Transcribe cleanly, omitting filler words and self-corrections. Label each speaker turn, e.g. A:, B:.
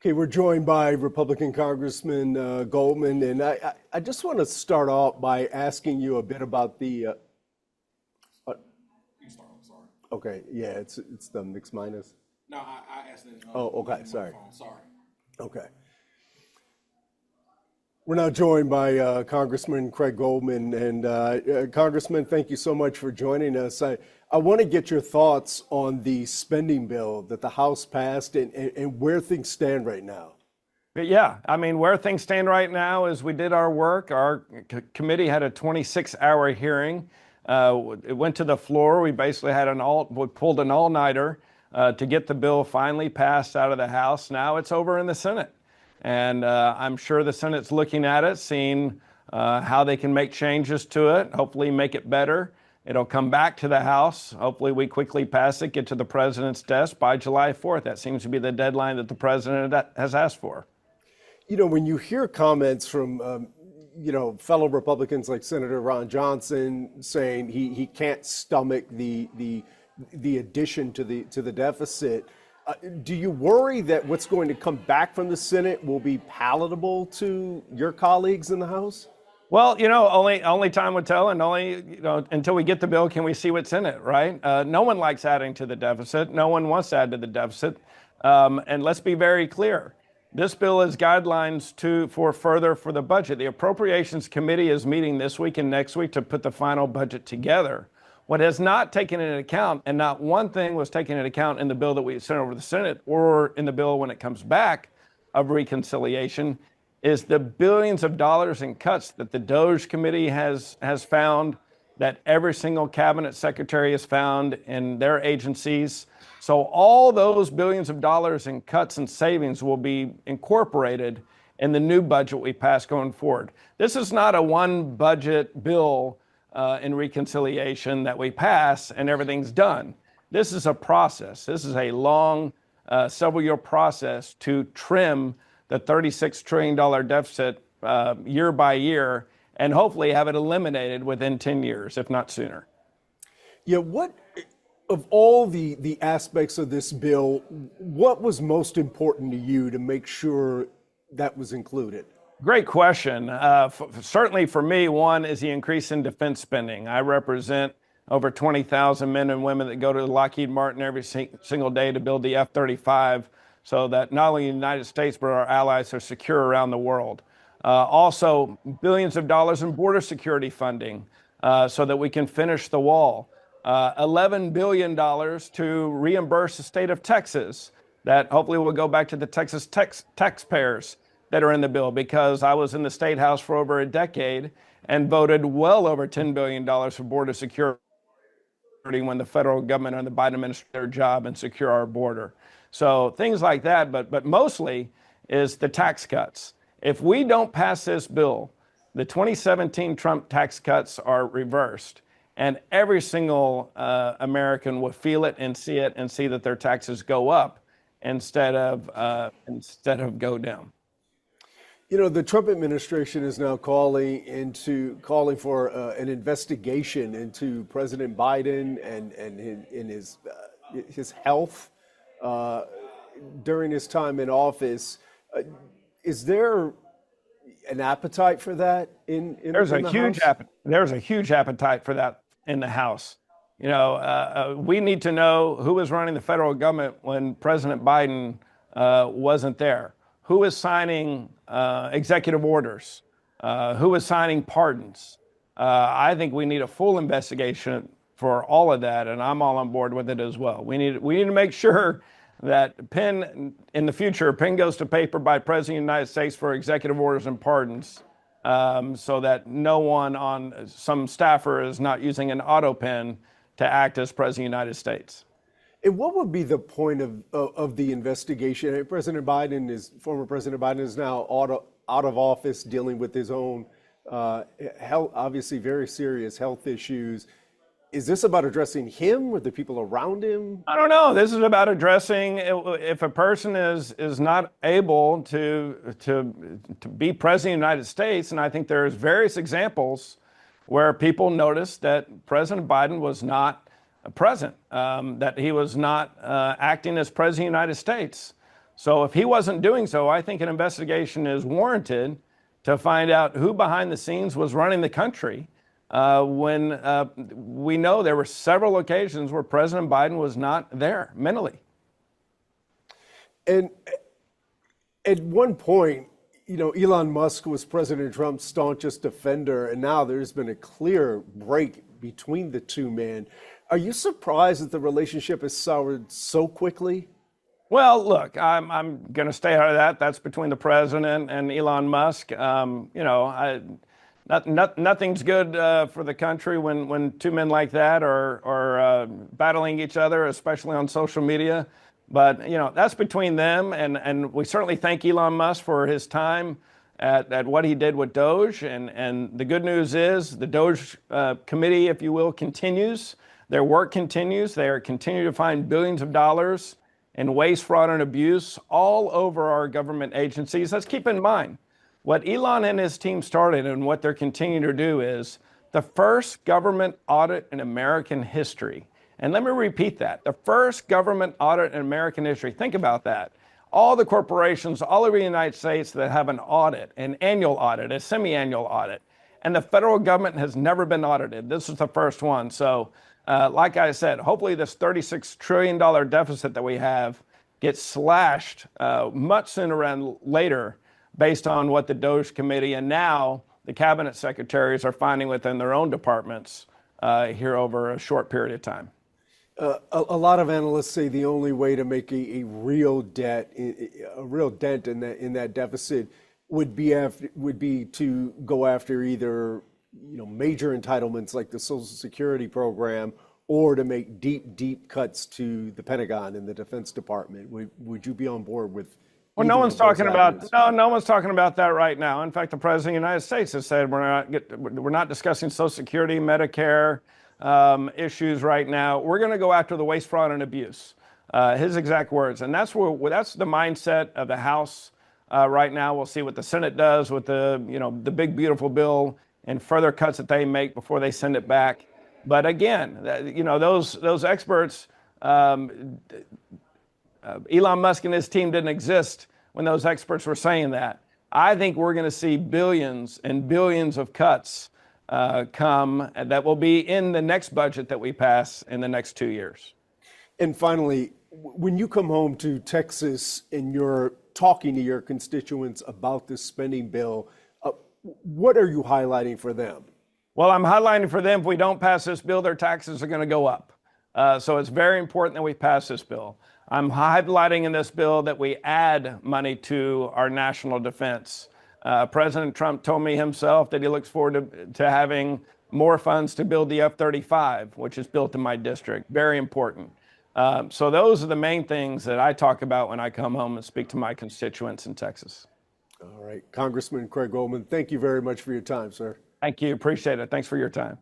A: Okay, we're joined by Republican Congressman Goldman, and I just want to start off by asking you a bit about the. Uh,
B: You start, I'm sorry.
A: okay, yeah, it's the mixed minus.
B: No, I asked it.
A: Oh, okay,
B: My
A: sorry.
B: phone. Sorry.
A: Okay. We're now joined by Congressman Craig Goldman, and Congressman, thank you so much for joining us. I want to get your thoughts on the spending bill that the House passed and where things stand right now.
C: But yeah, I mean, where things stand right now is we did our work. Our committee had a 26-hour hearing. It went to the floor. We basically had we pulled an all-nighter to get the bill finally passed out of the House. Now it's over in the Senate. And I'm sure the Senate's looking at it, seeing how they can make changes to it, hopefully make it better. It'll come back to the House. Hopefully we quickly pass it, get to the president's desk by July 4th. That seems to be the deadline that the president has asked for.
A: You know, when you hear comments from, fellow Republicans like Senator Ron Johnson saying he can't stomach the addition to the deficit, do you worry that what's going to come back from the Senate will be palatable to your colleagues in the House?
C: Well, only time will tell, and until we get the bill, can we see what's in it, right? No one likes adding to the deficit. No one wants to add to the deficit. And let's be very clear. This bill is guidelines for the budget. The Appropriations Committee is meeting this week and next week to put the final budget together. What has not taken into account, and not one thing was taken into account in the bill that we sent over to the Senate or in the bill when it comes back of reconciliation, is the billions of dollars in cuts that the DOJ committee has found, that every single cabinet secretary has found in their agencies. So all those billions of dollars in cuts and savings will be incorporated in the new budget we pass going forward. This is not a one budget bill in reconciliation that we pass and everything's done. This is a process. This is a long, several-year process to trim the $36 trillion deficit year by year and hopefully have it eliminated within 10 years, if not sooner.
A: Yeah, of all the aspects of this bill, what was most important to you to make sure that was included?
C: Great question. Certainly for me, one is the increase in defense spending. I represent over 20,000 men and women that go to Lockheed Martin every single day to build the F-35 so that not only the United States but our allies are secure around the world. Also, billions of dollars in border security funding so that we can finish the wall. $11 billion to reimburse the state of Texas that hopefully will go back to the Texas taxpayers that are in the bill, because I was in the State House for over a decade and voted well over $10 billion for border security when the federal government and the Biden administration did their job and secure our border. So things like that, but mostly is the tax cuts. If we don't pass this bill, the 2017 Trump tax cuts are reversed, and every single American will feel it and see that their taxes go up instead of go down.
A: You know, the Trump administration is now calling for an investigation into President Biden and his health during his time in office. Is there an appetite for that in
C: There's
A: the House?
C: There's a huge appetite for that in the House. We need to know who was running the federal government when President Biden wasn't there. Who is signing executive orders? Who is signing pardons? I think we need a full investigation for all of that, and I'm all on board with it as well. We need to make sure that pen goes to paper by President of the United States for executive orders and pardons, so that no one on some staffer is not using an auto pen to act as President of the United States.
A: And what would be the point of the investigation? Former President Biden is now out of office, dealing with his own health, obviously very serious health issues. Is this about addressing him or the people around him?
C: I don't know. This is about addressing if a person is not able to be president of the United States, and I think there's various examples where people noticed that President Biden was not present, that he was not acting as president of the United States. So if he wasn't doing so, I think an investigation is warranted to find out who behind the scenes was running the country when we know there were several occasions where President Biden was not there mentally.
A: And at one point, Elon Musk was President Trump's staunchest defender, and now there's been a clear break between the two men. Are you surprised that the relationship has soured so quickly?
C: Well, look, I'm going to stay out of that. That's between the president and Elon Musk. Nothing's good for the country when two men like that are battling each other, especially on social media. But that's between them, and we certainly thank Elon Musk for his time at what he did with Doge. And the good news is the Doge committee, if you will, continues. Their work continues. They are continuing to find billions of dollars in waste, fraud, and abuse all over our government agencies. Let's keep in mind what Elon and his team started and what they're continuing to do is the first government audit in American history. And let me repeat that. The first government audit in American history. Think about that. All the corporations all over the United States that have an audit, an annual audit, a semi-annual audit, and the federal government has never been audited. This is the first one. So like I said, hopefully this $36 trillion deficit that we have gets slashed much sooner rather later based on what the Doge committee and now the cabinet secretaries are finding within their own departments here over a short period of time.
A: A lot of analysts say the only way to make a real dent in that deficit would be to go after either major entitlements like the Social Security program, or to make deep cuts to the Pentagon and the Defense Department. Would you be on board with?
C: Well, no one's talking about that right now. In fact, the President of the United States has said we're not discussing Social Security, Medicare issues right now. We're going to go after the waste, fraud, and abuse. His exact words, and that's the mindset of the House right now. We'll see what the Senate does with the big beautiful bill and further cuts that they make before they send it back. But again, those experts, Elon Musk and his team didn't exist when those experts were saying that. I think we're going to see billions and billions of cuts come that will be in the next budget that we pass in the next 2 years.
A: And finally, when you come home to Texas and you're talking to your constituents about this spending bill, what are you highlighting for them?
C: Well, I'm highlighting for them, if we don't pass this bill, their taxes are going to go up. So it's very important that we pass this bill. I'm highlighting in this bill that we add money to our national defense. President Trump told me himself that he looks forward to having more funds to build the F-35, which is built in my district. Very important. So those are the main things that I talk about when I come home and speak to my constituents in Texas.
A: All right. Congressman Craig Goldman, thank you very much for your time, sir.
C: Thank you. Appreciate it. Thanks for your time.